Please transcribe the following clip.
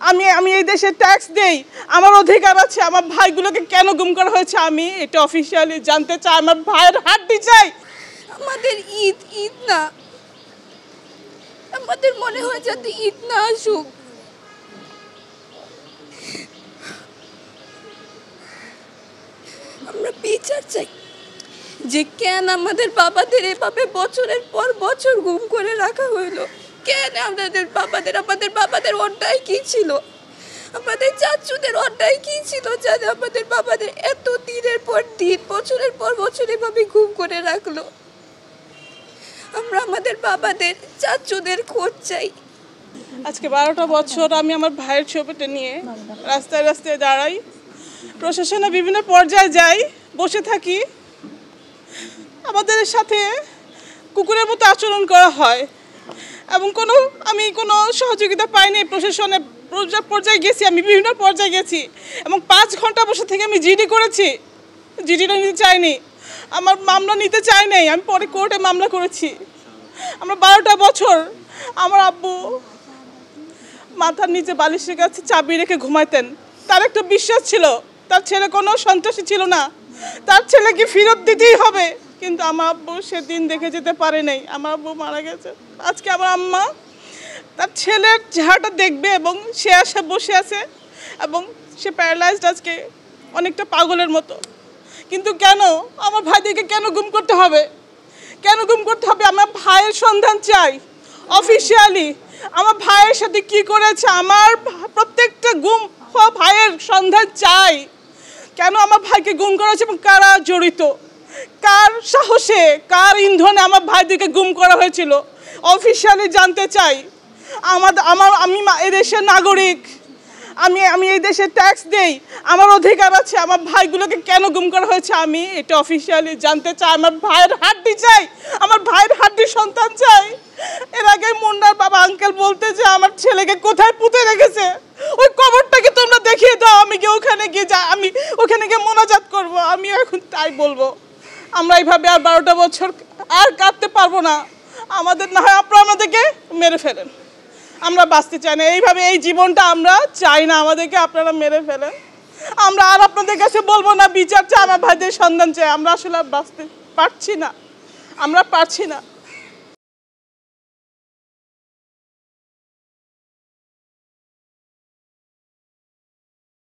আমি আমি এই দেশে ট্যাক্স দেই, আমার অধিকার আছে। আমার ভাইগুলোকে কেন গুম করা হয়েছে আমি এটা অফিশিয়ালি জানতে চাই। আমার ভাইয়ের হাড্ডি চাই। আমাদের ঈদ ঈদ না, আমাদের মনে হয় যাতে ঈদ না আসুক। আমরা বিচার চাই যে কেন আমাদের বাবাদের এভাবে বছরের পর বছর গুম করে রাখা হইলো। কেন আমাদের বাবাদের অন্যায় কি ছিল, আমাদের চাচুদের অন্যায় কি ছিল যাতে আমাদের বাবাদের এত দিনের পর দিন বছরের পর বছর এভাবে গুম করে রাখলো। আমরা আমাদের বাবাদের চাচুদের খোঁজ চাই। আজকে 12টা বছর আমি আমার ভাইয়ের ছবিটা নিয়ে রাস্তায় রাস্তায় দাঁড়াই, প্রশাসনে বিভিন্ন পর্যায়ে যাই, বসে থাকি। আমাদের সাথে কুকুরের মতো আচরণ করা হয় এবং আমি কোনো সহযোগিতা পাইনি। প্রশাসনে পর্যায়ে গেছি, আমি বিভিন্ন পর্যায়ে গেছি এবং 5 ঘন্টা বসে থেকে আমি জিডি করেছি। জিডিটা নিতে চাইনি, আমার মামলা নিতে চাই নাই, আমি পরে কোর্টে মামলা করেছি। আমরা 12টা বছর আমার আব্বু মাথার নিচে বালিশের কাছে চাবি রেখে ঘুমাইতেন। তার একটা বিশ্বাস ছিল তার ছেলে কোনো সন্ত্রাসী ছিল না, তার ছেলেকে ফেরত দিতেই হবে। কিন্তু আমার আব্বু সেদিন দেখে যেতে পারে নাই, আমার আব্বু মারা গেছে। আজকে আমার আম্মা তার ছেলের চেহারাটা দেখবে এবং সে আসে বসে আছে এবং সে প্যারালাইজড আজকে অনেকটা পাগলের মতো। কিন্তু কেন আমার ভাইদেরকে কেন গুম করতে হবে? কেন গুম করতে হবে? আমার ভাইয়ের সন্ধান চাই অফিশিয়ালি। আমার ভাইয়ের সাথে কি করেছে, আমার প্রত্যেকটা গুম হওয়া ভাইয়ের সন্ধান চাই। কেন আমার ভাইকে গুম করা হয়েছে এবং কারা জড়িত, কার সাহসে, কার ইন্ধনে আমার ভাইদেরকে গুম করা হয়েছিল অফিশিয়ালি জানতে চাই। আমি এদেশের নাগরিক, আমি এই দেশে ট্যাক্স দেই, আমার অধিকার আছে। আমার ভাইগুলোকে কেন গুম করা হয়েছে আমি এটা অফিশিয়ালি জানতে চাই। আমার ভাইয়ের হাড্ডি চাই, আমার ভাইয়ের হাড্ডির সন্তান চাই। এর আগে মুন্নার বাবা আঙ্কেল বলতে যে আমার ছেলেকে কোথায় পুঁতে রেখেছে, ওই কবরটাকে তোমরা দেখিয়ে দাও, আমি ওখানে গিয়ে মোনাজাত করব। আমি এখন তাই বলবো, আমরা এইভাবে আর 12টা বছর আর কাটতে পারবো না। আমাদের না হয় আপনারা আমাদেরকে মেরে ফেলেন, আমরা বাঁচতে চাই না এইভাবে, এই জীবনটা আমরা চাই না, আমাদেরকে আপনারা মেরে ফেলেন। আমরা আর আপনাদের কাছে বলবো না বিচার চাই, আমার ভাইদের সন্ধান চাই। আমরা আসলে বাঁচতে পারছি না, আমরা পারছি না।